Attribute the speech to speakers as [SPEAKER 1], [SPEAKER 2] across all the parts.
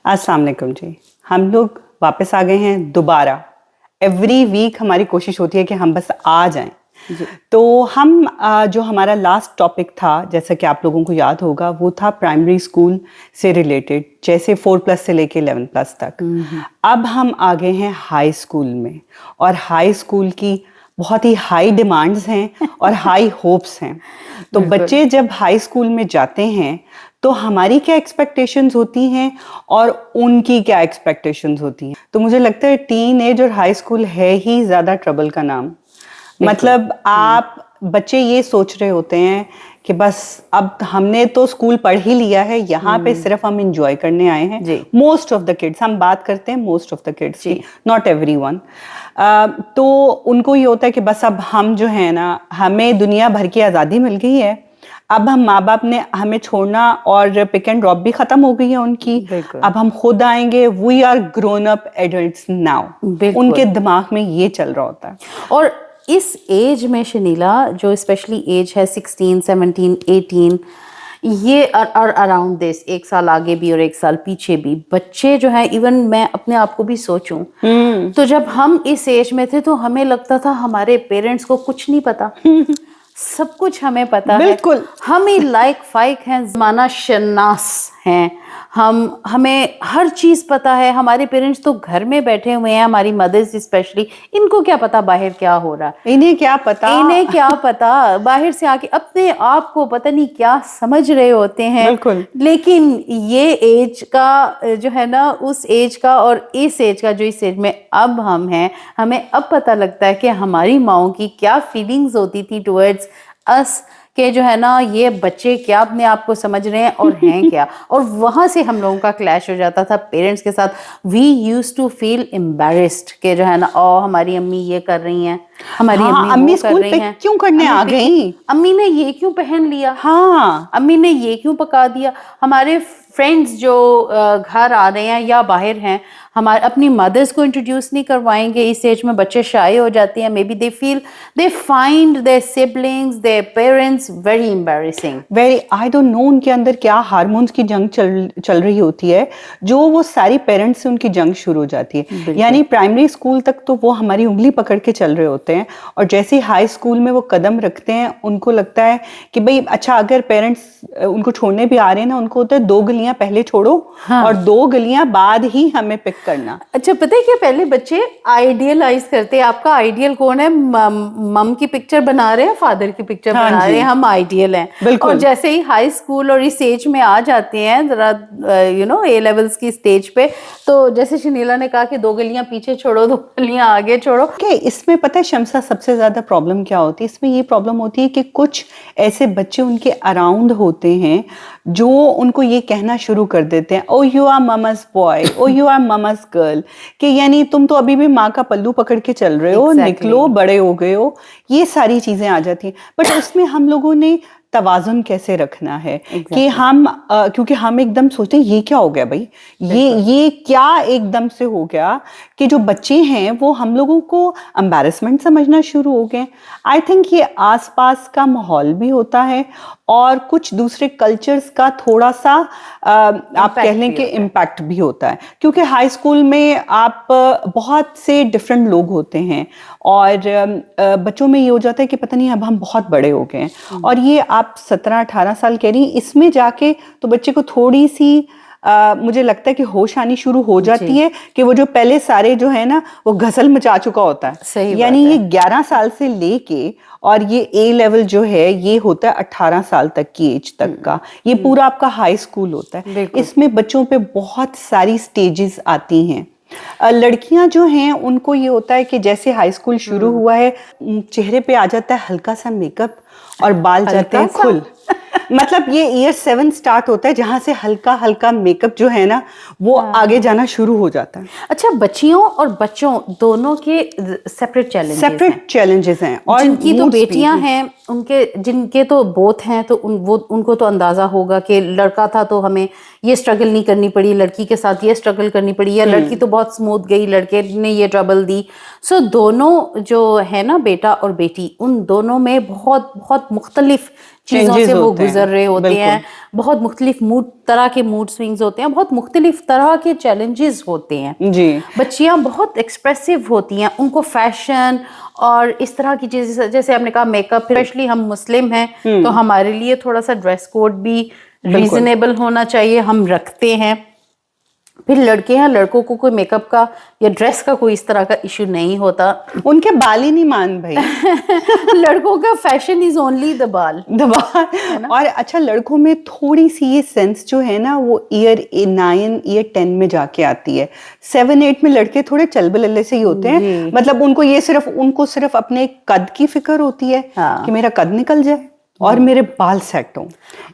[SPEAKER 1] अस्सलाम वालेकुम जी। हम लोग वापस आ गए हैं दोबारा। एवरी वीक हमारी कोशिश होती है कि हम बस आ जाएं। तो हम जो हमारा लास्ट टॉपिक था, जैसा कि आप लोगों को याद होगा, वो था प्राइमरी स्कूल से रिलेटेड, जैसे 4+ से लेके 11+ तक। अब हम आ गए हैं हाई स्कूल में, और हाई स्कूल की बहुत ही हाई डिमांड्स हैं और हाई होप्स हैं। तो बच्चे जब हाई स्कूल में जाते हैं तो हमारी क्या एक्सपेक्टेशंस होती हैं और उनकी क्या एक्सपेक्टेशंस होती हैं। तो मुझे लगता है टीन एज और हाई स्कूल है ही ज़्यादा ट्रबल का नाम। मतलब आप बच्चे ये सोच रहे होते हैं कि बस अब हमने तो स्कूल पढ़ ही लिया है, यहाँ पे सिर्फ हम इंजॉय करने आए हैं। मोस्ट ऑफ द किड्स, हम बात करते हैं मोस्ट ऑफ द किड्स की, नॉट एवरीवन। तो उनको ये होता है कि बस अब हम जो है ना, हमें दुनिया भर की आज़ादी मिल गई है। अब हम माँ बाप ने हमें छोड़ना और पिक एंड ड्रॉप भी खत्म हो गई है उनकी। अब हम खुद आएंगे, we are grown up adults now. उनके दिमाग में ये चल रहा होता है।
[SPEAKER 2] और इस एज में शनीला, जो स्पेशली एज है 16, 17, 18, ये अराउंड दिस, एक साल आगे भी और एक साल पीछे भी बच्चे जो है, इवन मैं अपने आप को भी सोचूं तो जब हम इस एज में थे तो हमें लगता था हमारे पेरेंट्स को कुछ नहीं पता। सब कुछ हमें पता है, हम ही लाइक फाइक हैं, जमाना शनास हैं, हमें हर चीज पता है। हमारे पेरेंट्स तो घर में बैठे हुए हैं, हमारी मदर्स स्पेशली, इनको क्या पता बाहर क्या हो रहा है,
[SPEAKER 1] इन्हें क्या पता
[SPEAKER 2] बाहर से आके अपने आप को पता नहीं क्या समझ रहे होते हैं। लेकिन ये एज का जो है ना, उस एज का और इस एज का, जो इस एज में अब हम हैं, हमें अब पता लगता है कि हमारी माओ की क्या फीलिंग्स होती थी टुवर्ड्स अस, के जो है ना, ये बच्चे क्या अपने आप को समझ रहे हैं और हैं क्या। और वहां से हम लोगों का क्लैश हो जाता था पेरेंट्स के साथ। We used to feel embarrassed के जो है ना, ओ हमारी अम्मी ये कर रही हैं, हमारी अम्मी वो कर रही हैं,
[SPEAKER 1] क्यों करने आ गई,
[SPEAKER 2] अम्मी ने ये क्यों पहन लिया,
[SPEAKER 1] हाँ
[SPEAKER 2] अम्मी ने ये क्यों पका दिया। हमारे फ्रेंड्स जो घर आ रहे हैं या बाहर हैं, हमारे अपनी मदर्स को इंट्रोड्यूस नहीं करवाएंगे। इस एज में बच्चे शाय हो जाते हैं। Maybe they find their siblings, their parents very embarrassing,
[SPEAKER 1] very, I don't know उनके अंदर क्या हार्मोन्स की जंग चल रही होती है, जो वो सारी पेरेंट्स से उनकी जंग शुरू हो जाती है। यानी प्राइमरी स्कूल तक तो वो हमारी उंगली पकड़ के चल रहे होते हैं, और जैसे ही हाई स्कूल में वो कदम रखते हैं, उनको लगता है कि भाई अच्छा, अगर पेरेंट्स उनको छोड़ने भी आ रहे हैं ना, उनको होता है 2 गलियां पहले छोड़ो, हाँ, और 2 गलियां बाद ही हमें पिक करना।
[SPEAKER 2] अच्छा, पता है क्या, पहले बच्चे आइडियलाइज करते हैं, आपका आइडियल कौन है, मम की पिक्चर बना रहे हैं, फादर की पिक्चर बना रहे हैं, हम आइडियल हैं। और जैसे ही हाई स्कूल और इस एज में आ जाते हैं, जरा ए लेवल्स की स्टेज पे, तो जैसे शनीला ने कहा कि 2 गलियां पीछे छोड़ो, 2 गलियां आगे छोड़ो।
[SPEAKER 1] इसमें पता है शमसा, सबसे ज्यादा प्रॉब्लम क्या होती है इसमें? ये प्रॉब्लम होती है कि कुछ ऐसे बच्चे उनके अराउंड होते हैं जो उनको ये कहना शुरू कर देते हैं, oh you are mama's boy, oh you are mama's girl, कि यानी तुम तो अभी भी माँ का पल्लू पकड़ के चल रहे हो, निकलो, बड़े हो गए हो। ये सारी चीजें आ जाती हैं। बट उसमें हम लोगों ने तवाजुन कैसे रखना है कि हम क्योंकि हम एकदम सोचते हैं ये क्या हो गया भाई, ये क्या एकदम से हो गया, कि जो बच्चे हैं वो हम लोगों को एम्बैरेसमेंट समझना शुरू हो गए। आई थिंक ये आसपास का माहौल भी होता है, और कुछ दूसरे कल्चर्स का थोड़ा सा आप कह लें कि इम्पैक्ट भी होता है, क्योंकि हाई स्कूल में आप बहुत से डिफरेंट लोग होते हैं, और बच्चों में ये हो जाता है कि पता नहीं अब हम बहुत बड़े हो गए हैं। और ये आप 17-18 साल कह रही, इसमें जाके तो बच्चे को थोड़ी सी मुझे लगता है कि होश आनी शुरू हो जाती है, कि वो जो पहले सारे जो है ना, वो घसल मचा चुका होता है। यानी ये 11 साल से लेके, और ये ए लेवल जो है ये होता है 18 साल तक की एज तक का, ये पूरा आपका हाई स्कूल होता है। इसमें बच्चों पे बहुत सारी स्टेजेस आती हैं। लड़कियां जो हैं उनको ये होता है कि जैसे हाई स्कूल शुरू हुआ है, चेहरे पे आ जाता है हल्का सा मेकअप और बाल जाते हैं खुल। मतलब ये ईयर 7 स्टार्ट होता है, जहां से हल्का हल्का मेकअप जो है ना, वो आगे जाना शुरू हो जाता है।
[SPEAKER 2] अच्छा, बच्चियों और बच्चों दोनों के सेपरेट चैलेंजेस हैं।
[SPEAKER 1] और
[SPEAKER 2] जिनकी तो बेटियां हैं उनके जिनके तो बोथ हैं तो उनको तो अंदाजा होगा कि लड़का था तो हमें ये स्ट्रगल नहीं करनी पड़ी, लड़की के साथ ये स्ट्रगल करनी पड़ी, या लड़की तो बहुत स्मूथ गई, लड़के ने ये ट्रबल दी। सो दोनों जो है ना, बेटा और बेटी, उन दोनों में बहुत बहुत मुख्तलिफ चीज़ों
[SPEAKER 1] Changes
[SPEAKER 2] से वो
[SPEAKER 1] होते हैं,
[SPEAKER 2] गुजर रहे होते
[SPEAKER 1] बिल्कुल।
[SPEAKER 2] हैं, बहुत मुख्तलिफ तरह के मूड स्विंग्स होते हैं, बहुत मुख्तलिफ तरह के चैलेंजेस होते हैं।
[SPEAKER 1] जी।
[SPEAKER 2] बच्चियां बहुत एक्सप्रेसिव होती हैं, उनको फैशन और इस तरह की चीजें, जैसे आपने कहा मेकअप, स्पेशली हम मुस्लिम हैं तो हमारे लिए थोड़ा सा ड्रेस कोड भी रीजनेबल होना चाहिए, हम रखते हैं। फिर लड़के हैं, लड़कों को कोई मेकअप का या ड्रेस का कोई इस तरह का इशू नहीं होता।
[SPEAKER 1] उनके बाल ही नहीं मान भाई।
[SPEAKER 2] लड़कों का फैशन इज ओनली द बाल।
[SPEAKER 1] दबा। और अच्छा, लड़कों में थोड़ी सी ये सेंस जो है ना, वो ईयर 9 ईयर 10 में जाके आती है। 7 8 में लड़के थोड़े चलबलल्ले से ही होते हैं, मतलब उनको सिर्फ अपने कद की फिक्र होती है कि मेरा कद निकल जाए और मेरे बाल सेट हों।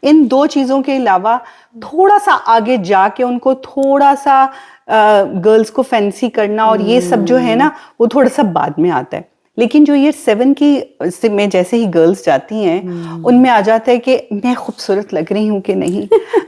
[SPEAKER 1] इन दो चीजों के अलावा थोड़ा सा आगे जाके उनको थोड़ा सा गर्ल्स को फैंसी करना और ये सब जो है ना, वो थोड़ा सा बाद में आता है। लेकिन जो ईयर 7 की में जैसे ही गर्ल्स जाती हैं, उनमें आ जाता है कि मैं खूबसूरत लग रही हूँ कि नहीं,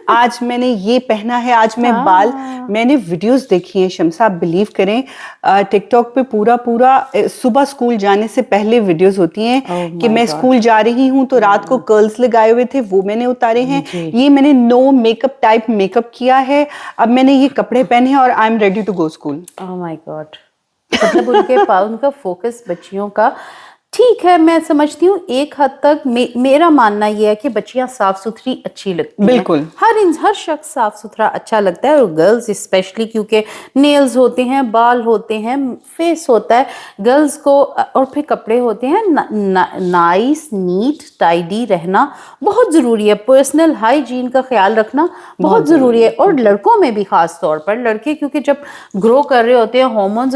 [SPEAKER 1] आज मैंने ये पहना है, आज मैं बाल, मैंने वीडियोस देखी हैं शम्सा, आप बिलीव करें, टिकटॉक पे पूरा सुबह स्कूल जाने से पहले वीडियोस होती हैं कि मैं स्कूल जा रही हूँ तो रात को कर्ल्स लगाए हुए थे, वो मैंने उतारे हैं, ये मैंने नो मेकअप टाइप मेकअप किया है, अब मैंने ये कपड़े पहने हैं और I am ready to go school.
[SPEAKER 2] Oh my god. मतलब उनका फोकस बच्चियों का, ठीक है, मैं समझती हूँ एक हद तक। मेरा मानना यह है कि बच्चियां साफ सुथरी अच्छी लगती हैं,
[SPEAKER 1] बिल्कुल।
[SPEAKER 2] हर शख्स साफ सुथरा अच्छा लगता है, और गर्ल्स स्पेशली, क्योंकि नेल्स होते हैं, बाल होते हैं, फेस होता है गर्ल्स को, और फिर कपड़े होते हैं, नाइस नीट टाइडी रहना बहुत ज़रूरी है। पर्सनल हाइजीन का ख्याल रखना बहुत ज़रूरी है, और लड़कों में भी ख़ास तौर पर। लड़के क्योंकि जब ग्रो कर रहे होते हैं, हार्मोन्स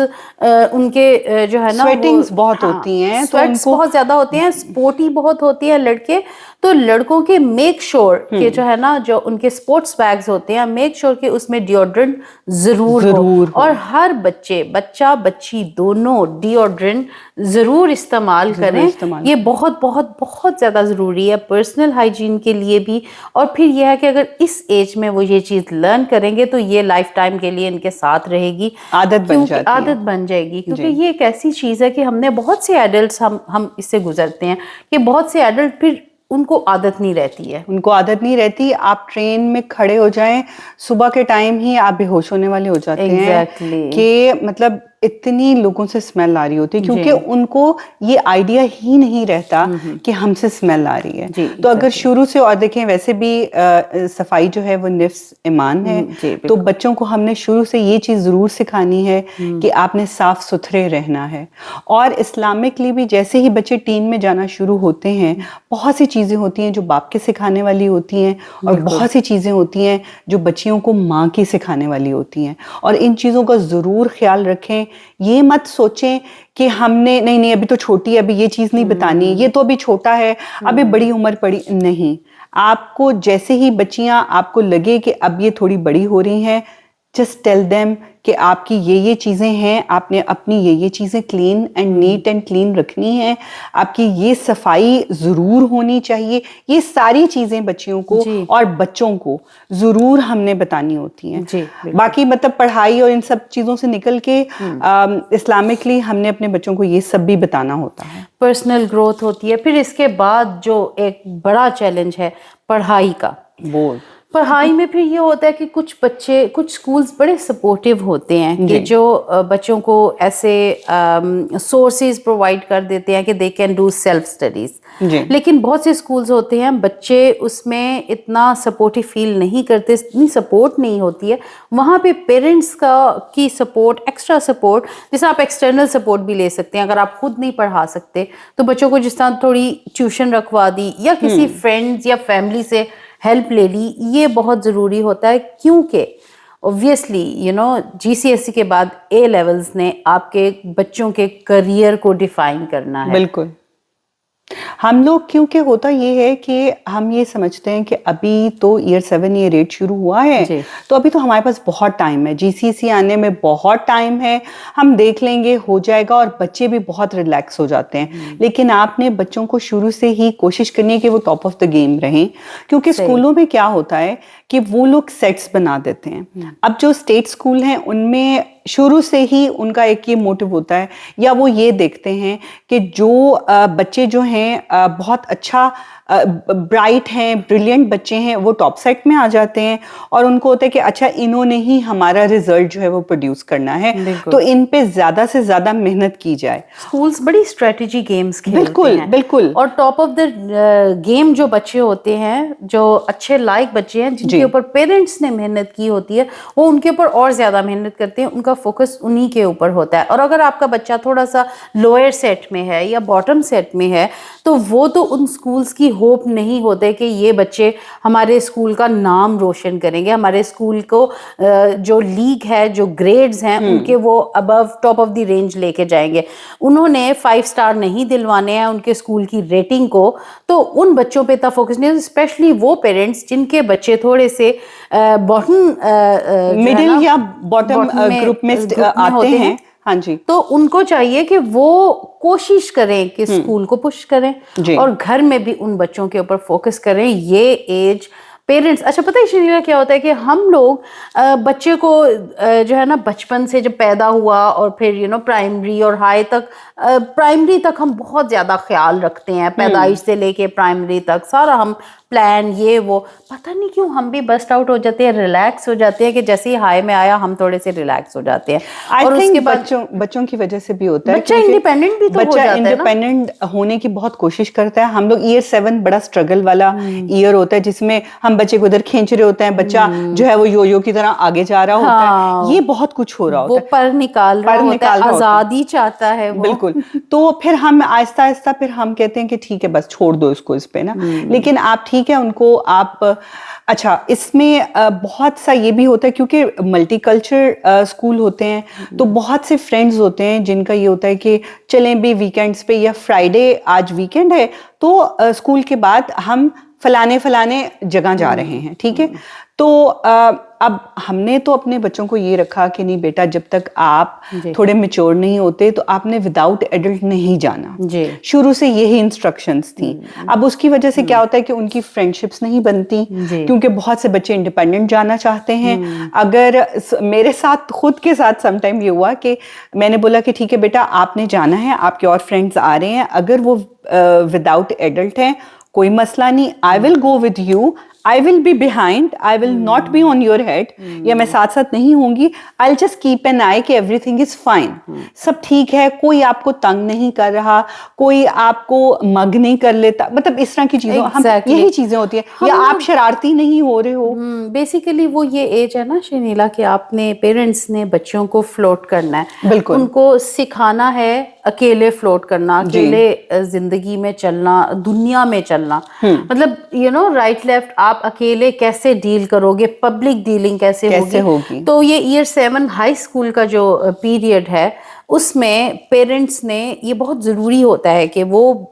[SPEAKER 2] उनके जो है ना,
[SPEAKER 1] स्वेटिंग्स बहुत होती हैं, तो उनको
[SPEAKER 2] बहुत ज्यादा होते हैं, स्पोर्टी बहुत होती है लड़के, तो लड़कों के मेक श्योर के जो है ना, जो उनके स्पोर्ट्स बैग्स होते हैं, मेक श्योर के उसमें डिओड्रेंट जरूर हो। और हर बच्चा बच्ची दोनों डिओड्रेंट जरूर इस्तेमाल करें। ये बहुत बहुत बहुत ज्यादा जरूरी है पर्सनल हाइजीन के लिए भी। और फिर यह है कि अगर इस एज में वो ये चीज लर्न करेंगे तो ये लाइफ टाइम के लिए इनके साथ रहेगी,
[SPEAKER 1] आदत
[SPEAKER 2] बन जाएगी। क्योंकि ये एक ऐसी चीज है कि हमने बहुत से एडल्ट्स हम इससे गुजरते हैं कि बहुत से एडल्ट फिर उनको आदत नहीं रहती। आप ट्रेन में खड़े हो जाएं, सुबह के टाइम ही आप बेहोश होने वाले हो जाते हैं कि मतलब इतनी लोगों से स्मेल आ रही होती है, क्योंकि उनको ये आइडिया ही नहीं रहता कि हमसे स्मेल आ रही है। तो अगर शुरू से, और देखें वैसे भी सफाई जो है वो निफ्स ईमान है, तो बच्चों को हमने शुरू से ये चीज़ ज़रूर सिखानी है कि आपने साफ सुथरे रहना है। और इस्लामिकली भी जैसे ही बच्चे टीन में जाना शुरू होते हैं, बहुत सी चीज़ें होती हैं जो बाप के सिखाने वाली होती हैं, और बहुत सी चीज़ें होती हैं जो बच्चियों को माँ की सिखाने वाली होती हैं। और इन चीज़ों का ज़रूर ख्याल रखें। ये मत सोचें कि हमने नहीं अभी तो छोटी है, अभी ये चीज़ नहीं बतानी, ये तो अभी छोटा है, अभी बड़ी उम्र पड़ी नहीं। आपको जैसे ही बच्चियां आपको लगे कि अब ये थोड़ी बड़ी हो रही हैं, जस्ट टेल देम कि आपकी ये चीज़ें हैं, आपने अपनी ये चीज़ें clean and neat and clean रखनी है, आपकी ये सफाई ज़रूर होनी चाहिए। ये सारी चीज़ें बच्चियों को और बच्चों को ज़रूर हमने बतानी होती हैं। बाकी मतलब पढ़ाई और इन सब चीज़ों से निकल के इस्लामिकली हमने अपने बच्चों को ये सब भी बताना होता है। पर्सनल ग्रोथ होती है। फिर इसके बाद जो एक बड़ा चैलेंज है पढ़ाई का, पढ़ाई में फिर ये होता है कि कुछ स्कूल्स बड़े सपोर्टिव होते हैं कि जो बच्चों को ऐसे सोर्सेज प्रोवाइड कर देते हैं कि दे कैन डू सेल्फ स्टडीज। लेकिन बहुत से स्कूल्स होते हैं बच्चे उसमें इतना सपोर्टिव फील नहीं करते, इतनी सपोर्ट नहीं होती है। वहाँ पे पेरेंट्स की सपोर्ट, एक्स्ट्रा सपोर्ट, जैसे आप एक्सटर्नल सपोर्ट भी ले सकते हैं। अगर आप खुद नहीं पढ़ा सकते तो बच्चों को जिस तरह थोड़ी ट्यूशन रखवा दी या किसी फ्रेंड्स या फैमिली से हेल्प ले ली, ये बहुत ज़रूरी होता है। क्योंकि ऑब्वियसली GCSE के बाद A लेवल्स ने आपके बच्चों के करियर को डिफाइन करना है।
[SPEAKER 1] बिल्कुल। हम लोग क्योंकि होता ये है कि हम ये समझते हैं कि अभी तो ईयर 7 ईयर 8 शुरू हुआ है,
[SPEAKER 2] जी।
[SPEAKER 1] तो अभी तो हमारे पास बहुत टाइम है, जीसीसी आने में बहुत टाइम है, हम देख लेंगे हो जाएगा, और बच्चे भी बहुत रिलैक्स हो जाते हैं। लेकिन आपने बच्चों को शुरू से ही कोशिश करनी है कि वो टॉप ऑफ द गेम रहें, क्योंकि
[SPEAKER 2] सही।
[SPEAKER 1] स्कूलों में क्या होता है कि वो लोग सेट्स बना देते हैं। अब जो स्टेट स्कूल हैं उनमें शुरू से ही उनका एक ये मोटिव होता है, या वो ये देखते हैं कि जो बच्चे जो हैं बहुत अच्छा ब्राइट हैं, ब्रिलियंट बच्चे हैं, वो टॉप सेट में आ जाते हैं, और उनको होता है कि अच्छा इन्होंने ही हमारा रिजल्ट जो है वो प्रोड्यूस करना है,
[SPEAKER 2] बिल्कुल।
[SPEAKER 1] तो इन पे ज्यादा से ज्यादा मेहनत की जाए।
[SPEAKER 2] स्कूल्स बड़ी स्ट्रेटजी गेम्स खेलते
[SPEAKER 1] बिल्कुल,
[SPEAKER 2] हैं।
[SPEAKER 1] बिल्कुल।
[SPEAKER 2] और टॉप ऑफ द गेम जो बच्चे होते हैं, जो अच्छे लायक बच्चे हैं, जिनके
[SPEAKER 1] जी।
[SPEAKER 2] ऊपर पेरेंट्स ने मेहनत की होती है, वो उनके ऊपर और ज्यादा मेहनत करते हैं, उनका फोकस उन्हीं के ऊपर होता है। और अगर आपका बच्चा थोड़ा सा लोअर सेट में है या बॉटम सेट में है, तो वो तो उन स्कूल्स की होप नहीं होते कि ये बच्चे हमारे स्कूल का नाम रोशन करेंगे, हमारे स्कूल को जो लीग है, जो ग्रेड्स हैं, उनके वो above top of the range लेके जाएंगे। उन्होंने 5 स्टार नहीं दिलवाने हैं उनके स्कूल की रेटिंग को, तो उन बच्चों पे इतना फोकस नहीं, स्पेशली वो पेरेंट्स जिनके बच्चे थोड़े से बॉटम
[SPEAKER 1] मिडिल या बॉटम
[SPEAKER 2] bottom
[SPEAKER 1] ग्रुप में आते
[SPEAKER 2] होते
[SPEAKER 1] हैं।
[SPEAKER 2] हैं।
[SPEAKER 1] हाँ जी।
[SPEAKER 2] तो उनको चाहिए कि वो कोशिश करें कि स्कूल को पुश करें,
[SPEAKER 1] जी।
[SPEAKER 2] और घर में भी उन बच्चों के ऊपर फोकस करें। ये एज पेरेंट्स, अच्छा पता है शरीरा क्या होता है कि हम लोग बच्चे को जो है ना बचपन से जब पैदा हुआ और फिर प्राइमरी और हाई तक, प्राइमरी तक हम बहुत ज्यादा ख्याल रखते हैं, पैदाइश से लेके प्राइमरी तक सारा हम प्लान ये वो, पता नहीं क्यों हम भी बस्ट आउट हो जाते हैं, रिलैक्स हो जाते हैं कि जैसे ही हाई में आया हम थोड़े से रिलैक्स हो जाते हैं।
[SPEAKER 1] आई
[SPEAKER 2] और उसके
[SPEAKER 1] थिंक
[SPEAKER 2] बाद
[SPEAKER 1] बच्चों की वजह से भी होता है,
[SPEAKER 2] बच्चा
[SPEAKER 1] क्योंकि
[SPEAKER 2] इंडिपेंडेंट भी तो हो
[SPEAKER 1] बच्चा
[SPEAKER 2] जाता है ना।
[SPEAKER 1] इंडिपेंडेंट होने की बहुत कोशिश करता है। हम लोग ईयर 7 बड़ा स्ट्रगल वाला ईयर होता है, जिसमें हम बच्चे को इधर खींच रहे होते हैं, बच्चा जो है वो यो की तरह आगे जा रहा होता
[SPEAKER 2] हाँ,
[SPEAKER 1] है, ये बहुत कुछ हो रहा
[SPEAKER 2] वो
[SPEAKER 1] होता है,
[SPEAKER 2] पर निकाल रहा होता है, आजादी चाहता है वो।
[SPEAKER 1] बिल्कुल। तो फिर हम आहिस्ता आहिस्ता फिर हम कहते हैं कि ठीक है बस छोड़ दो इसको इस पे ना। लेकिन आप ठीक है उनको आप अच्छा इसमें बहुत सा ये भी होता है, क्योंकि मल्टीकल्चर स्कूल होते हैं, तो बहुत से फ्रेंड्स होते हैं जिनका ये होता है कि चलें भी वीकेंड्स पे, या फ्राइडे आज वीकेंड है तो स्कूल के बाद हम फलाने फलाने जगह जा रहे हैं, ठीक है। तो अब हमने तो अपने बच्चों को ये रखा कि नहीं बेटा, जब तक आप थोड़े मैच्योर नहीं होते तो आपने विदाउट एडल्ट नहीं जाना।
[SPEAKER 2] जी।
[SPEAKER 1] शुरू से यही इंस्ट्रक्शंस थी। अब उसकी वजह से क्या होता है कि उनकी फ्रेंडशिप्स नहीं बनती, क्योंकि बहुत से बच्चे इंडिपेंडेंट जाना चाहते हैं। अगर मेरे साथ खुद के साथ समटाइम ये हुआ कि मैंने बोला कि ठीक है बेटा आपने जाना है, आपके और फ्रेंड्स आ रहे हैं, अगर वो विदाउट एडल्ट हैं कोई मसला नहीं, I will go with you, I will be behind, I will not be on your head, या मैं साथ साथ नहीं होंगी, I will just keep an eye कि एवरीथिंग इज फाइन, सब ठीक है, कोई आपको तंग नहीं कर रहा, कोई आपको मग नहीं कर लेता, मतलब इस तरह की चीजों हम यही चीजें होती है, या आप शरारती नहीं हो रहे हो।
[SPEAKER 2] बेसिकली वो ये एज है ना शनीला कि आपने पेरेंट्स ने बच्चों को फ्लोट करना है,
[SPEAKER 1] बिल्कुल।
[SPEAKER 2] उनको सिखाना है अकेले फ्लोट करना, अकेले जिंदगी में चलना, दुनिया में चलना, मतलब राइट लेफ्ट आप अकेले कैसे डील करोगे, पब्लिक डीलिंग कैसे होगी। तो ये ईयर 7 हाई स्कूल का जो पीरियड है उसमें पेरेंट्स ने, ये बहुत ज़रूरी होता है कि वो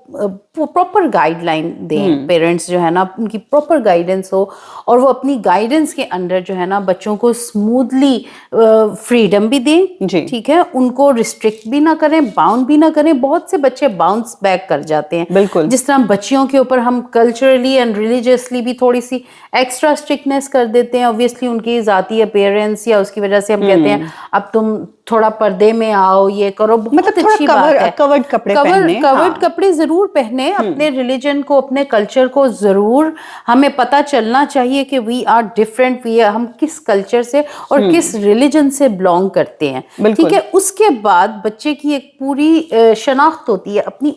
[SPEAKER 2] प्रॉपर गाइडलाइन दें, पेरेंट्स जो है ना उनकी प्रॉपर गाइडेंस हो, और वो अपनी गाइडेंस के अंडर जो है ना बच्चों को स्मूथली फ्रीडम भी दें, ठीक है, उनको रिस्ट्रिक्ट भी ना करें, बाउंड भी ना करें। बहुत से बच्चे बाउंस बैक कर जाते हैं,
[SPEAKER 1] बिल्कुल।
[SPEAKER 2] जिस तरह बच्चियों के ऊपर हम कल्चरली एंड रिलीजियसली भी थोड़ी सी एक्स्ट्रा स्ट्रिक्टनेस कर देते हैं, ऑब्वियसली उनकी जाती अपीयरेंस या उसकी वजह से हम कहते हैं अब तुम थोड़ा पर्दे में आओ, ये करो, बहुत अच्छी बात है,
[SPEAKER 1] कवर्ड कपड़े पहने,
[SPEAKER 2] कवर्ड कपड़े जरूर पहने, अपने रिलीजन को, अपने कल्चर को जरूर हमें पता चलना चाहिए कि वी आर डिफरेंट, हम किस कल्चर से और किस रिलीजन से बिलोंग करते हैं, ठीक है। उसके बाद बच्चे की एक पूरी शनाख्त होती है अपनी,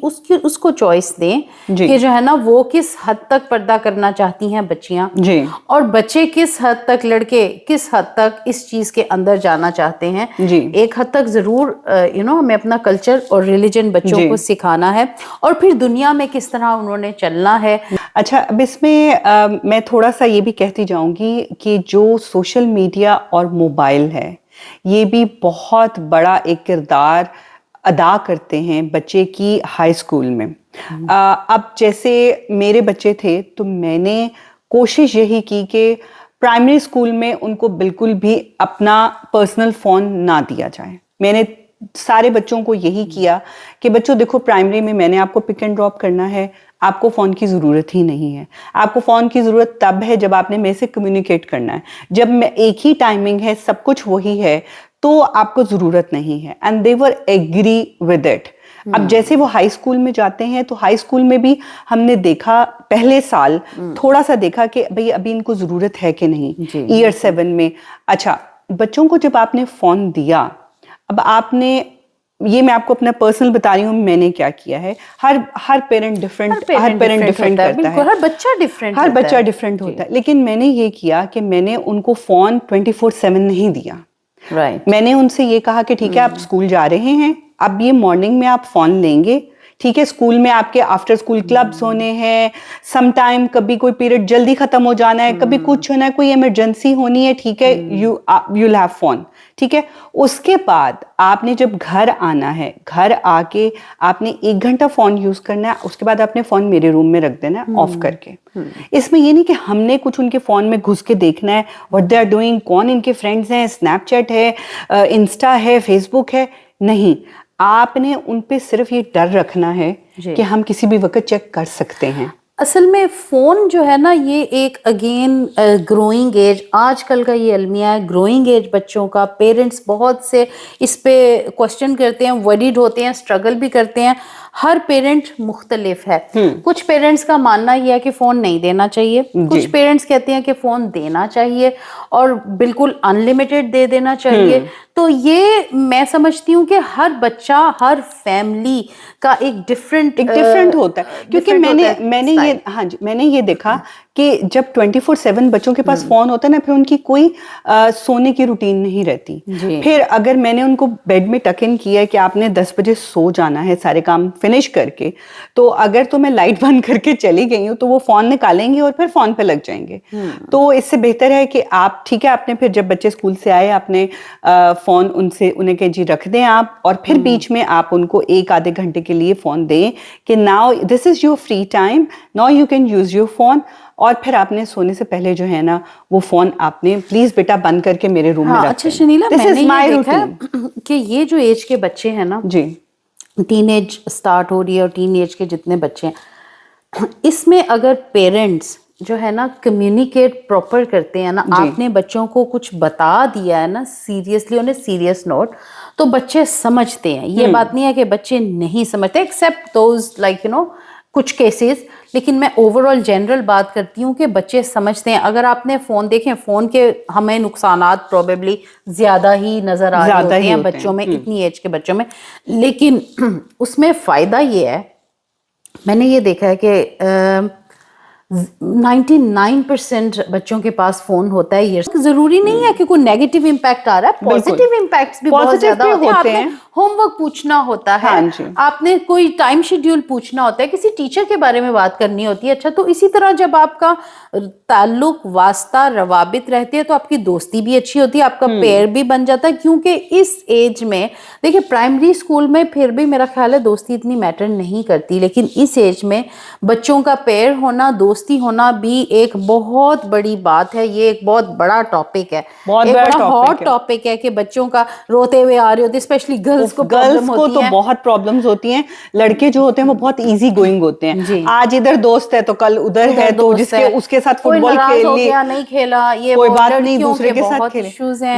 [SPEAKER 2] उसको चॉइस दें कि जो है ना वो किस हद तक पर्दा करना चाहती हैं बच्चियां, और बच्चे किस हद तक, लड़के किस हद तक इस चीज के अंदर जाना चाहते हैं। एक हद तक जरूर हमें अपना कल्चर और रिलीजन बच्चों को सिखाना है, और फिर दुनिया में किस तरह उन्होंने चलना है।
[SPEAKER 1] अच्छा, अब इसमें मैं थोड़ा सा ये भी कहती जाऊंगी कि जो सोशल मीडिया और मोबाइल है ये भी बहुत बड़ा एक किरदार अदा करते हैं बच्चे की हाई स्कूल में। अब जैसे मेरे बच्चे थे तो मैंने कोशिश यही की कि प्राइमरी स्कूल में उनको बिल्कुल भी अपना पर्सनल फोन ना दिया जाए। मैंने सारे बच्चों को यही किया कि बच्चों देखो, प्राइमरी में मैंने आपको पिक एंड ड्रॉप करना है, आपको फोन की जरूरत ही नहीं है। आपको फोन की जरूरत तब है जब आपने मेरे से कम्युनिकेट करना है। जब मैं एक ही टाइमिंग है, सब कुछ वही है, तो आपको जरूरत नहीं है। And they were agree with it. अब जैसे वो हाई स्कूल में जाते हैं तो हाई स्कूल में भी हमने देखा, पहले साल थोड़ा सा देखा कि भाई अभी इनको जरूरत है कि नहीं। ईयर 7 में अच्छा, बच्चों को जब आपने फोन दिया, अब आपने, ये मैं आपको अपना पर्सनल बता रही हूँ मैंने क्या किया है। हर पेरेंट डिफरेंट करता है,
[SPEAKER 2] हर बच्चा डिफरेंट
[SPEAKER 1] हर बच्चा डिफरेंट होता है। लेकिन मैंने ये किया कि मैंने उनको फोन 24/7 नहीं दिया।
[SPEAKER 2] राइट।
[SPEAKER 1] मैंने उनसे ये कहा कि ठीक है, आप स्कूल जा रहे हैं, अब ये मॉर्निंग में आप फोन लेंगे, ठीक है। स्कूल में आपके आफ्टर स्कूल क्लब्स होने हैं, सम टाइम कभी कोई पीरियड जल्दी खत्म हो जाना है, कभी कुछ होना है, कोई इमरजेंसी होनी है, ठीक है, you'll have फोन, ठीक है। उसके बाद आपने जब घर आना है, घर आके आपने 1 घंटा फोन यूज करना है, उसके बाद आपने फोन मेरे रूम में रख देना है ऑफ करके। इसमें ये नहीं कि हमने कुछ उनके फोन में घुस के देखना है व्हाट दे आर डूइंग, कौन इनके फ्रेंड्स हैं, स्नैपचैट है, इंस्टा है, फेसबुक है, नहीं। आपने उन पे सिर्फ ये डर रखना है कि हम किसी भी वक्त चेक कर सकते हैं।
[SPEAKER 2] असल में फोन जो है ना, ये एक अगेन ग्रोइंग एज, आजकल का ये अलमिया है, ग्रोइंग एज बच्चों का। पेरेंट्स बहुत से इस पे क्वेश्चन करते हैं, वरीड होते हैं, स्ट्रगल भी करते हैं। हर पेरेंट मुख्तलिफ है। कुछ पेरेंट्स का मानना यह है कि फोन नहीं देना चाहिए, कुछ पेरेंट्स कहते हैं कि फोन देना चाहिए और बिल्कुल अनलिमिटेड दे देना चाहिए। तो ये मैं समझती हूँ कि हर बच्चा, हर फैमिली का एक डिफरेंट
[SPEAKER 1] होता है। क्योंकि मैंने ये, हाँ जी, मैंने ये देखा कि जब 24/7 बच्चों के पास फोन होता है ना, फिर उनकी कोई सोने की रूटीन नहीं रहती। फिर अगर मैंने उनको बेड में टक इन किया है कि आपने 10 बजे सो जाना है सारे काम फिनिश करके, तो अगर तो मैं लाइट बंद करके चली गई हूँ तो वो फोन निकालेंगे और फिर फोन पे लग जाएंगे। तो इससे बेहतर है कि आप, ठीक है, आपने फिर जब बच्चे स्कूल से आए, आपने फोन उन्हें कहे जी रख दें आप, और फिर बीच में आप उनको 1 आधे घंटे के लिए फोन दें कि now this is your free time, now you can use your phone. और फिर आपने सोने से पहले जो है ना, वो फोन आपने प्लीज बेटा बंद करके मेरे रूम में रख दें।
[SPEAKER 2] अच्छा शनीला, मैंने ये देखा कि ये जो एज के बच्चे हैं ना
[SPEAKER 1] जी,
[SPEAKER 2] टीनेज स्टार्ट हो रही है और टीनेज के जितने बच्चे हैं, इसमें अगर पेरेंट्स जो है ना कम्युनिकेट प्रॉपर करते हैं ना, आपने बच्चों को कुछ बता दिया है ना सीरियसली, उन्हें सीरियस नोट, तो बच्चे समझते हैं। ये बात नहीं है कि बच्चे नहीं समझते, एक्सेप्ट दोज लाइक कुछ केसेस, लेकिन मैं ओवरऑल जनरल बात करती हूँ कि बच्चे समझते हैं। अगर आपने फोन देखें, फोन के हमें नुकसानात प्रोबेबली ज्यादा ही नजर आ रहे होते हैं बच्चों में, इतनी एज के बच्चों में, लेकिन उसमें फायदा ये है, मैंने ये देखा है कि 99% बच्चों के पास फोन होता है। ये जरूरी नहीं है कि कोई नेगेटिव इम्पैक्ट आ रहा है, पॉजिटिव इम्पैक्ट्स भी बहुत ज्यादा होते हैं। होमवर्क पूछना होता है, आपने कोई टाइम शेड्यूल पूछना होता है, किसी टीचर के बारे में बात करनी होती है। अच्छा, तो इसी तरह जब आपका ताल्लुक, वास्ता, रवाबित रहती है तो आपकी दोस्ती भी अच्छी होती है, आपका पेयर भी बन जाता है। क्योंकि इस एज में देखिए, प्राइमरी स्कूल में फिर भी मेरा ख्याल है दोस्ती इतनी मैटर नहीं करती, लेकिन इस एज में बच्चों का पेयर होना, दोस्ती होना भी एक बहुत बड़ी बात है। ये एक बहुत बड़ा टॉपिक है, एक बड़ा हॉट टॉपिक है कि बच्चों का रोते हुए आ रहे होते, स्पेशली गर्ल्स को
[SPEAKER 1] तो बहुत प्रॉब्लम्स होती हैं। लड़के जो होते हैं वो बहुत इजी गोइंग होते हैं, आज इधर दोस्त है तो कल उधर है, तो जिसके उसके साथ फुटबॉल खेल लिया,
[SPEAKER 2] नहीं खेला, ये
[SPEAKER 1] कोई बात नहीं, दूसरे के साथ खेले।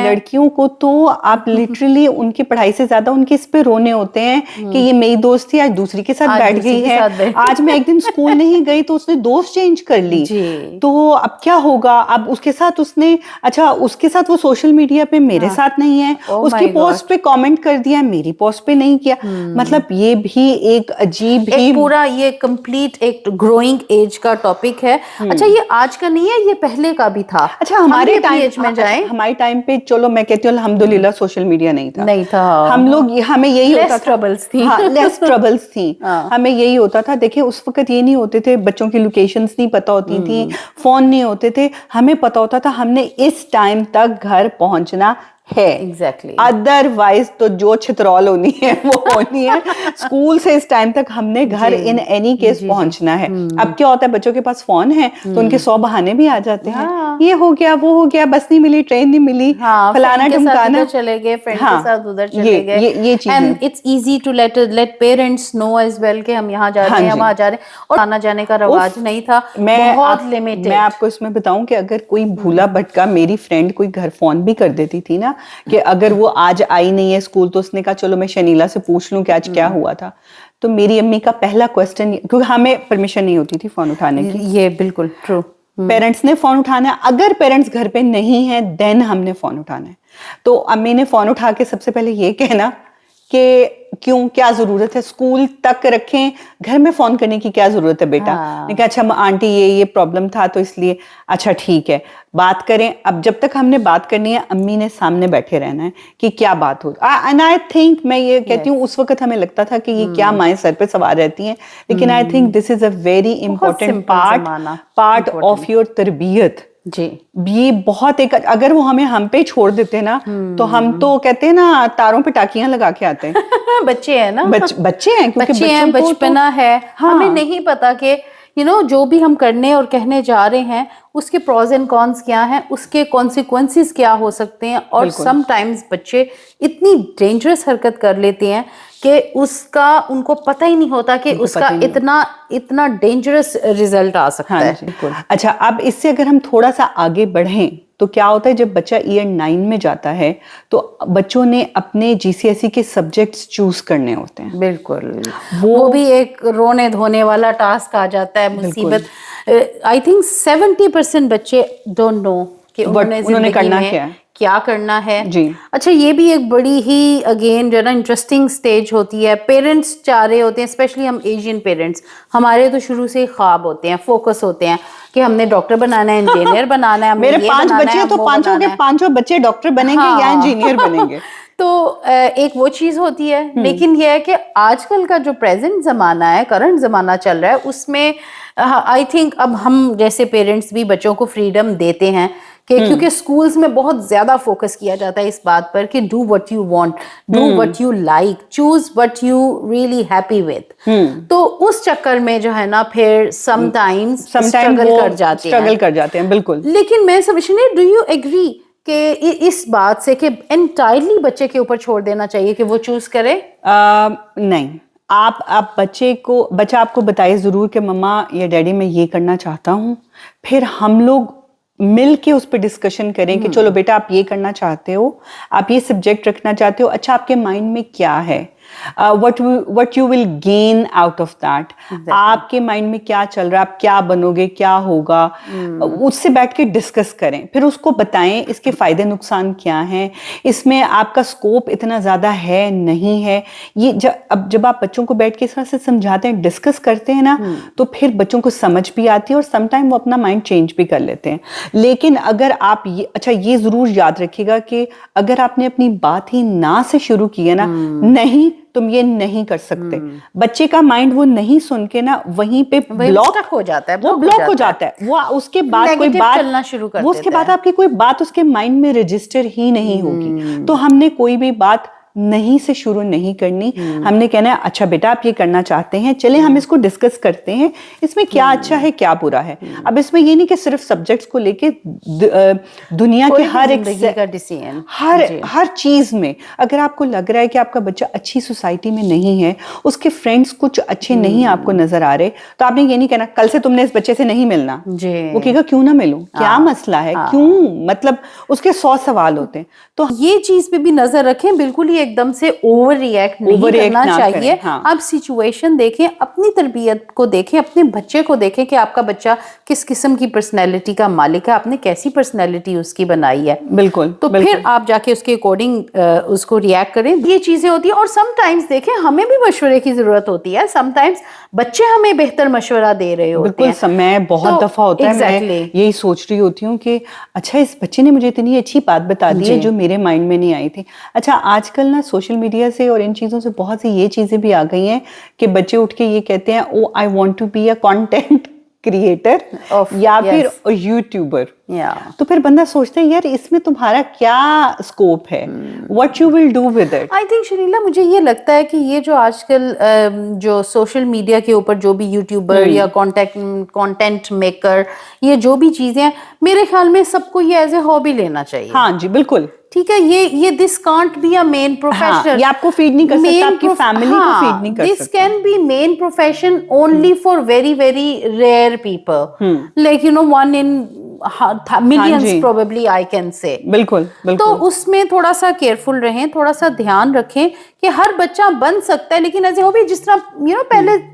[SPEAKER 1] लड़कियों को तो आप लिटरली उनकी पढ़ाई से ज्यादा उनके इस पे रोने होते हैं कि ये मेरी दोस्त थी, आज दूसरी के साथ बैठ गई है, आज मैं एक दिन स्कूल नहीं गई तो उसने दोस्त चेंज कर ली, तो अब क्या होगा। अब उसके साथ उसने, अच्छा उसके साथ वो सोशल मीडिया पे मेरे साथ नहीं है, उसकी पोस्ट पे कमेंट कर दिया, मेरी पोस्ट पे नहीं किया। मतलब ये भी एक अजीब ही,
[SPEAKER 2] पूरा ये कंप्लीट एक ग्रोइंग एज का टॉपिक है। अच्छा, ये आज का नहीं है, ये पहले का भी था।
[SPEAKER 1] अच्छा, हमारे टाइम में जाए, हमारे टाइम पे चलो मैं कहती हूँ अल्हम्दुलिल्लाह सोशल मीडिया नहीं था। हम लोग, हमें यही होता था,
[SPEAKER 2] ट्रबल्स थी,
[SPEAKER 1] लेस ट्रबल्स थी, हमें यही होता था। देखिए उस वक्त ये नहीं होते थे, बच्चों की लोकेशंस नहीं पता होती थी, फोन नहीं होते थे, हमें पता होता था हमने इस टाइम तक घर पहुंचना है।
[SPEAKER 2] Exactly.
[SPEAKER 1] अदरवाइज तो जो छितरौल होनी है वो होनी है। स्कूल से इस टाइम तक हमने घर इन एनी केस पहुंचना है। अब क्या होता है, बच्चों के पास फोन है तो उनके 100 बहाने भी आ जाते हैं।
[SPEAKER 2] हाँ।
[SPEAKER 1] ये हो गया, वो हो गया, बस नहीं मिली, ट्रेन नहीं मिली,
[SPEAKER 2] हाँ,
[SPEAKER 1] फलाना
[SPEAKER 2] friend के साथ
[SPEAKER 1] ढमकाना,
[SPEAKER 2] इधर चले गए, फ्रेंड
[SPEAKER 1] हाँ,
[SPEAKER 2] के साथ उधर चले गए।
[SPEAKER 1] ये चीजें।
[SPEAKER 2] And it's easy to let parents know as well कि हम यहाँ जा रहे
[SPEAKER 1] हाँ
[SPEAKER 2] हैं,
[SPEAKER 1] जी।
[SPEAKER 2] वहाँ जा रहे हैं, और आना जाने का रवाज नहीं था, बहुत लिमिटेड।
[SPEAKER 1] मैं आपको इसमें बताऊं कि अगर कोई भूला भटका, मेरी फ्रेंड कोई घर फोन भी कर देती थी ना, कि अगर वो आज आई नहीं है स्कूल, तो उसने कहा चलो मैं शनीला से पूछ लूं कि आज क्या हुआ था, तो मेरी अम्मी का पहला क्वेश्चन, क्योंकि हमें परमिशन नहीं होती थी फोन उठाने की,
[SPEAKER 2] ये बिल्कुल ट्रू,
[SPEAKER 1] पेरेंट्स ने फोन उठाना है, अगर पेरेंट्स घर पे नहीं है देन हमने फोन उठाना है। तो अम्मी ने फोन उठा के सबसे पहले ये कहना कि क्यों, क्या जरूरत है, स्कूल तक रखें, घर में फोन करने की क्या जरूरत है बेटा।
[SPEAKER 2] हाँ।
[SPEAKER 1] मैं कहा अच्छा आंटी ये प्रॉब्लम था तो इसलिए, अच्छा ठीक है बात करें। अब जब तक हमने बात करनी है अम्मी ने सामने बैठे रहना है कि क्या बात हो। एंड आई थिंक, मैं ये कहती हूँ, उस वक्त हमें लगता था कि ये क्या माएं सर पे सवार रहती हैं, लेकिन I think this is a very important part of your तरबियत
[SPEAKER 2] जी।
[SPEAKER 1] ये बहुत एक, अगर वो हम पे छोड़ देते ना, तो हम तो कहते हैं ना तारों पे टाकियां लगा के आते हैं।
[SPEAKER 2] बच्चे हैं ना,
[SPEAKER 1] बच्चे हैं, क्योंकि
[SPEAKER 2] बच्चे हैं,
[SPEAKER 1] बच्चों को
[SPEAKER 2] बचपना है।
[SPEAKER 1] हाँ।
[SPEAKER 2] हमें नहीं पता कि जो भी हम करने और कहने जा रहे हैं उसके प्रोज एंड कॉन्स क्या हैं, उसके कॉन्सिक्वेंसेस क्या हो सकते हैं। और समटाइम्स बच्चे इतनी डेंजरस हरकत कर लेते हैं कि उसका उनको पता ही नहीं होता कि उसका इतना डेंजरस रिजल्ट आ सकता है।
[SPEAKER 1] अच्छा, अब इससे अगर हम थोड़ा सा आगे बढ़ें तो क्या होता है, जब बच्चा ईयर 9 में जाता है तो बच्चों ने अपने जीसीएसई के सब्जेक्ट्स चूज करने होते हैं।
[SPEAKER 2] बिल्कुल, वो भी एक रोने धोने वाला टास्क आ जाता है, मुसीबत। आई थिंक 70% बच्चे डोंट नो कि उन्होंने करना क्या करना है
[SPEAKER 1] जी।
[SPEAKER 2] अच्छा, ये भी एक बड़ी ही अगेन जो है ना इंटरेस्टिंग स्टेज होती है। पेरेंट्स चाह रहे होते हैं, स्पेशली हम एशियन पेरेंट्स, हमारे तो शुरू से ख्वाब होते हैं, फोकस होते हैं कि हमने डॉक्टर बनाना है, इंजीनियर बनाना है।
[SPEAKER 1] मेरे 5 बच्चे तो पांचों बच्चे डॉक्टर बनेंगे या इंजीनियर बनेंगे।
[SPEAKER 2] तो एक वो चीज होती है, लेकिन यह है कि आजकल का जो प्रेजेंट जमाना है, करंट जमाना चल रहा है, उसमें आई थिंक अब हम जैसे पेरेंट्स भी बच्चों को फ्रीडम देते हैं कि क्योंकि स्कूल्स में बहुत ज्यादा फोकस किया जाता है इस बात पर कि do what you want, do what you like, choose what you really happy with. तो उस चक्कर में जो है ना फिर समटाइम्स स्ट्रगल कर जाते हैं।
[SPEAKER 1] बिल्कुल।
[SPEAKER 2] लेकिन मैं समझनी, डू यू एग्री कि इस बात से कि एंटायरली बच्चे के ऊपर छोड़ देना चाहिए कि वो चूज करे?
[SPEAKER 1] नहीं, आप बच्चा आपको बताए जरूर कि मम्मा या डैडी मैं ये करना चाहता हूँ, फिर हम लोग मिल के उस पर डिस्कशन करें कि चलो बेटा आप ये करना चाहते हो, आप ये सब्जेक्ट रखना चाहते हो, अच्छा आपके माइंड में क्या है, what you will gain out of that, आपके माइंड में क्या चल रहा है, आप क्या बनोगे, क्या होगा, उससे बैठ के डिस्कस करें, फिर उसको बताएं इसके फायदे नुकसान क्या हैं, इसमें आपका स्कोप इतना ज्यादा है नहीं है। ये जब आप बच्चों को बैठ के इस तरह से समझाते हैं, डिस्कस करते हैं ना, तो फिर बच्चों को समझ भी आती है और समटाइम वो अपना माइंड चेंज भी कर लेते हैं। लेकिन अगर आप ये जरूर याद रखिएगा कि अगर आपने अपनी बात ही ना से शुरू की है ना, नहीं तुम ये नहीं कर सकते, बच्चे का माइंड वो नहीं सुन के ना वहीं पे ब्लॉक
[SPEAKER 2] हो जाता है,
[SPEAKER 1] वो ब्लॉक हो जाता है, वो उसके बाद कोई बात
[SPEAKER 2] चलना शुरू कर
[SPEAKER 1] वो उसके बाद आपकी कोई बात उसके माइंड में रजिस्टर ही नहीं होगी। तो हमने कोई भी बात नहीं से शुरू नहीं करनी, हमने कहना है अच्छा बेटा आप ये करना चाहते हैं, चले हम इसको डिस्कस करते हैं, इसमें क्या अच्छा है क्या बुरा है। अब इसमें ये नहीं कि सिर्फ सब्जेक्ट्स को लेके दुनिया के हर एक
[SPEAKER 2] का डिसीजन,
[SPEAKER 1] हर चीज में अगर आपको लग रहा है कि आपका बच्चा अच्छी सोसाइटी में नहीं है, उसके फ्रेंड्स कुछ अच्छे नहीं आपको नजर आ रहे, तो आपने ये नहीं कहना कल से तुमने इस बच्चे से नहीं मिलना। वो कहेगा क्यों ना मिलूं, क्या मसला है, क्यों, मतलब उसके 100 सवाल होते हैं। तो
[SPEAKER 2] ये चीज पे भी नजर रखें, बिल्कुल ही एकदम से ओवर रिएक्ट नहीं करना चाहिए। आप सिचुएशन देखें, अपनी तरबियत को देखें, अपने बच्चे को देखें कि आपका बच्चा किस किस्म की पर्सनैलिटी का मालिक है, आपने कैसी पर्सनैलिटी उसकी बनाई है।
[SPEAKER 1] बिल्कुल।
[SPEAKER 2] तो फिर आप जाके उसके अकॉर्डिंग उसको रिएक्ट करें। ये चीजें होती है। और समटाइम्स देखें, हमें भी मशवरे की जरूरत होती है, समटाइम्स बच्चे हमें बेहतर मशवरा दे रहे होते हैं।
[SPEAKER 1] मैं बहुत दफा होता है मैं यही सोच रही होती हूँ कि अच्छा इस बच्चे ने मुझे इतनी अच्छी बात बता दी है जो मेरे माइंड में नहीं आई थी। अच्छा आजकल ना सोशल मीडिया से और इन चीजों से बहुत सी ये चीजें भी आ गई हैं कि बच्चे उठ के ये कहते हैं oh I want to be a content creator
[SPEAKER 2] Of-
[SPEAKER 1] या फिर
[SPEAKER 2] yes.
[SPEAKER 1] YouTuber,
[SPEAKER 2] Yeah.
[SPEAKER 1] तो फिर बंदा सोचता है यार इसमें तुम्हारा क्या स्कोप है, what you will do with it.
[SPEAKER 2] I think Sharila, मुझे ये लगता है कि ये जो आजकल जो सोशल मीडिया के ऊपर जो भी यूट्यूबर या कंटेंट मेकर, ये जो भी चीजें हैं, मेरे ख्याल में सबको ये एज ए हॉबी लेना चाहिए।
[SPEAKER 1] हाँ जी बिल्कुल,
[SPEAKER 2] ठीक है, ये this can't be a main profession.
[SPEAKER 1] ये आपको feed नहीं कर सकता, आपकी family को feed नहीं कर
[SPEAKER 2] दिस
[SPEAKER 1] सकता।
[SPEAKER 2] Can be main profession only for very very rare people, like you know one in millions
[SPEAKER 1] जी।
[SPEAKER 2] Probably, I can say.
[SPEAKER 1] बिल्कुल
[SPEAKER 2] तो
[SPEAKER 1] बिल्कुल।
[SPEAKER 2] उसमें थोड़ा सा केयरफुल रहें, थोड़ा सा ध्यान रखें कि हर बच्चा बन सकता है, लेकिन ऐसे हो भी जिस तरह यू नो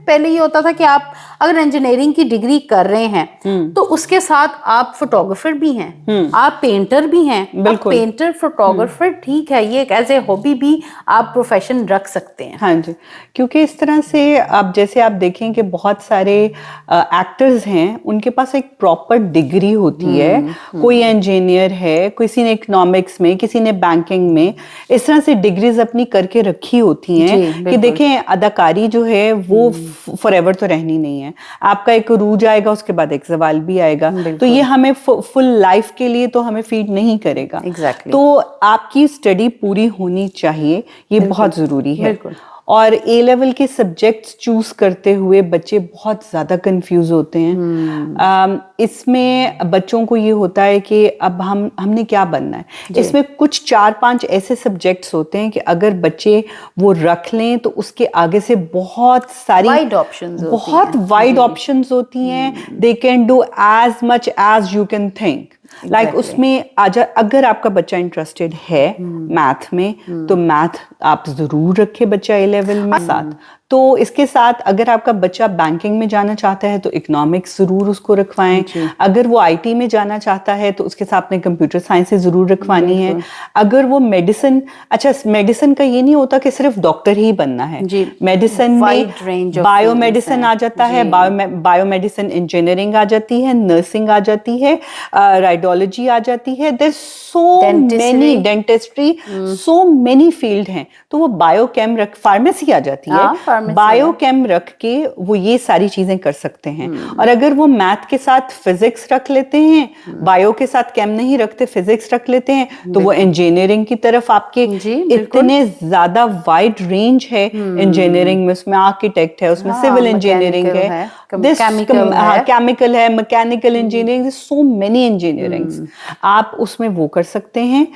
[SPEAKER 2] पहले ये होता था कि आप अगर इंजीनियरिंग की डिग्री कर रहे हैं तो उसके साथ आप फोटोग्राफर भी हैं, आप पेंटर भी हैं।
[SPEAKER 1] बिल्कुल।
[SPEAKER 2] पेंटर फोटोग्राफर ठीक है, ये एक एज ए हॉबी भी आप प्रोफेशन रख सकते हैं।
[SPEAKER 1] हाँ जी, क्योंकि इस तरह से अब जैसे आप देखें कि बहुत सारे एक्टर्स हैं, उनके पास एक प्रॉपर डिग्री होती है, कोई इंजीनियर है, किसी ने इकोनॉमिक्स में, किसी ने बैंकिंग में, इस तरह से डिग्रीज अपनी करके रखी होती हैं
[SPEAKER 2] जी,
[SPEAKER 1] कि
[SPEAKER 2] बिल्कुल।
[SPEAKER 1] देखें अदाकारी जो है वो फॉरएवर तो रहनी नहीं है, आपका एक रूज आएगा, उसके बाद एक जवाल भी आएगा, तो ये हमें फुल लाइफ के लिए तो हमें फीड नहीं करेगा।
[SPEAKER 2] Exactly.
[SPEAKER 1] तो आपकी स्टडी पूरी होनी चाहिए, ये बहुत जरूरी है।
[SPEAKER 2] बिल्कुल।
[SPEAKER 1] और ए लेवल के सब्जेक्ट्स चूज करते हुए बच्चे बहुत ज़्यादा कंफ्यूज होते हैं। इसमें बच्चों को ये होता है कि अब हमने क्या बनना है। इसमें कुछ 4-5 ऐसे सब्जेक्ट्स होते हैं कि अगर बच्चे वो रख लें तो उसके आगे से बहुत सारी
[SPEAKER 2] Wide options होती
[SPEAKER 1] बहुत वाइड ऑप्शंस होती हैं। They can do as much as you can think. Like उसमें अगर आपका बच्चा इंटरेस्टेड है मैथ में, तो मैथ आप जरूर रखें बच्चा ए लेवल में साथ। तो इसके साथ अगर आपका बच्चा बैंकिंग में जाना चाहता है तो इकोनॉमिक्स जरूर उसको रखवाएं। अगर वो आईटी में जाना चाहता है तो उसके साथ में कंप्यूटर साइंस जरूर रखवानी है। अगर वो मेडिसिन, अच्छा मेडिसिन का ये नहीं होता कि सिर्फ डॉक्टर ही बनना है, मेडिसिन में बायो मेडिसिन आ जाता है, बायो मेडिसिन इंजीनियरिंग आ जाती है, नर्सिंग आ जाती है, राइडोलॉजी आ जाती है, there so many, dentistry, so many field हैं। तो वो बायोकेम रख, फार्मेसी आ जाती है, बायोकेम रख के वो ये सारी चीजें कर सकते हैं। और अगर वो मैथ के साथ फिजिक्स रख लेते हैं, बायो के साथ केम नहीं रखते, फिजिक्स रख लेते हैं, तो वो इंजीनियरिंग की तरफ आपके इतने ज्यादा वाइड रेंज है इंजीनियरिंग में। उसमें आर्किटेक्ट है, उसमें सिविल इंजीनियरिंग है, केमिकल है, mechanical engineering, so many engineerings आप उसमें वो कर सकते हैं।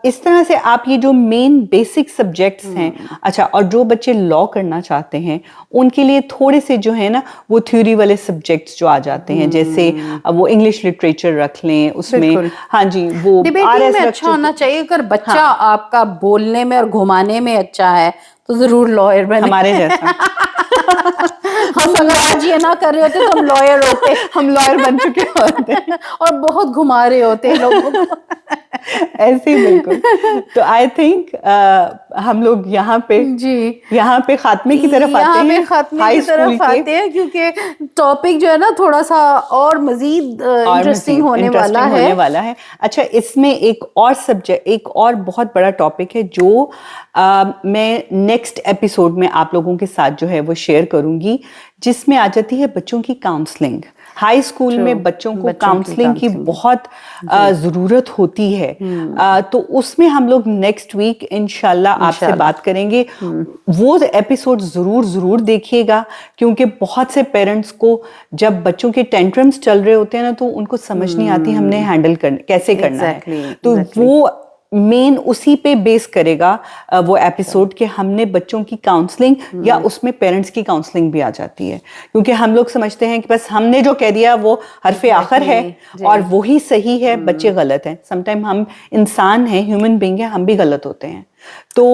[SPEAKER 1] इस तरह से आप ये जो मेन बेसिक सब्जेक्ट्स हैं, अच्छा, और जो बच्चे लॉ करना चाहते हैं उनके लिए थोड़े से जो है ना वो थ्योरी वाले सब्जेक्ट्स जो आ जाते हैं, जैसे वो इंग्लिश लिटरेचर रख लें उसमें। हाँ जी, वो
[SPEAKER 2] डिबेटिंग में अच्छा होना चाहिए। अगर बच्चा आपका बोलने में और घुमाने में अच्छा है तो जरूर लॉयर बने,
[SPEAKER 1] हमारे जैसा।
[SPEAKER 2] हम अगर आज ये ना कर रहे होते तो हम लॉयर होते,
[SPEAKER 1] हम लॉयर बन चुके होते
[SPEAKER 2] और बहुत घुमा रहे होते लोगों को।
[SPEAKER 1] ऐसे ही बिल्कुल। तो आई थिंक हम लोग यहाँ पे खात्मे की तरफ आते हैं,
[SPEAKER 2] खात्मे की तरफ आते हैं, क्योंकि टॉपिक जो है ना थोड़ा सा और मजीद इंटरेस्टिंग होने वाला है।
[SPEAKER 1] अच्छा, इसमें एक और सब्जेक्ट, एक और बहुत बड़ा टॉपिक है जो मैं नेक्स्ट एपिसोड में आप लोगों के साथ जो है वो शेयर करूंगी, जिसमें आ जाती है बच्चों की काउंसलिंग। हाई स्कूल में बच्चों को काउंसलिंग की बहुत ज़रूरत होती है। तो उसमें हम लोग नेक्स्ट वीक इंशाल्लाह आपसे बात करेंगे। वो एपिसोड ज़रूर देखिएगा, क्योंकि बहुत से पेरेंट्स को जब बच्चों के टेंट्रम्स चल रहे होते हैं ना, तो उनको समझ नहीं आती हमने हैंडल कैसे करना है। तो वो मेन उसी पे बेस करेगा वो एपिसोड कि हमने बच्चों की काउंसलिंग, या उसमें पेरेंट्स की काउंसलिंग भी आ जाती है, क्योंकि हम लोग समझते हैं कि बस हमने जो कह दिया वो हरफे आखिर है और वही सही है, बच्चे गलत हैं। समटाइम हम इंसान हैं, ह्यूमन बीइंग है, हम भी गलत होते हैं। तो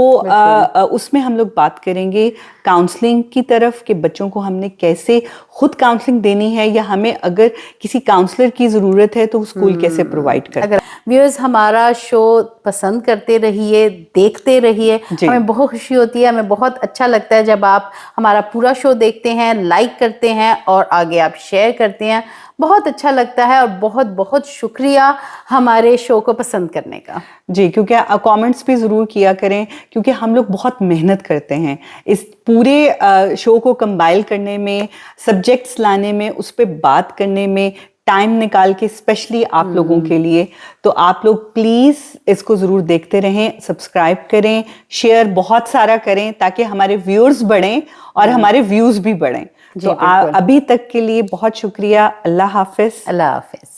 [SPEAKER 1] उसमें हम लोग बात करेंगे काउंसलिंग की तरफ कि बच्चों को हमने कैसे खुद काउंसलिंग देनी है, या हमें अगर किसी काउंसलर की ज़रूरत है तो स्कूल कैसे प्रोवाइड करें।
[SPEAKER 2] व्यूअर्स हमारा शो पसंद करते रहिए, देखते रहिए।
[SPEAKER 1] जी।
[SPEAKER 2] हमें बहुत खुशी होती है, हमें बहुत अच्छा लगता है जब आप हमारा पूरा शो देखते हैं, लाइक करते हैं और आगे आप शेयर करते हैं। बहुत अच्छा लगता है और बहुत बहुत शुक्रिया हमारे शो को पसंद करने का।
[SPEAKER 1] जी, क्योंकि कमेंट्स भी ज़रूर किया करें, क्योंकि हम लोग बहुत मेहनत करते हैं इस पूरे शो को कंपाइल करने में, सब्जेक्ट्स लाने में, उस पे बात करने में, टाइम निकाल के स्पेशली आप लोगों के लिए। तो आप लोग प्लीज़ इसको ज़रूर देखते रहें, सब्सक्राइब करें, शेयर बहुत सारा करें ताकि हमारे व्यूअर्स बढ़ें और हमारे व्यूज़ भी बढ़ें।
[SPEAKER 2] जी,
[SPEAKER 1] तो
[SPEAKER 2] बिल्कुल।
[SPEAKER 1] अभी तक के लिए बहुत शुक्रिया। अल्लाह हाफ़िज़।
[SPEAKER 2] अल्लाह हाफिज।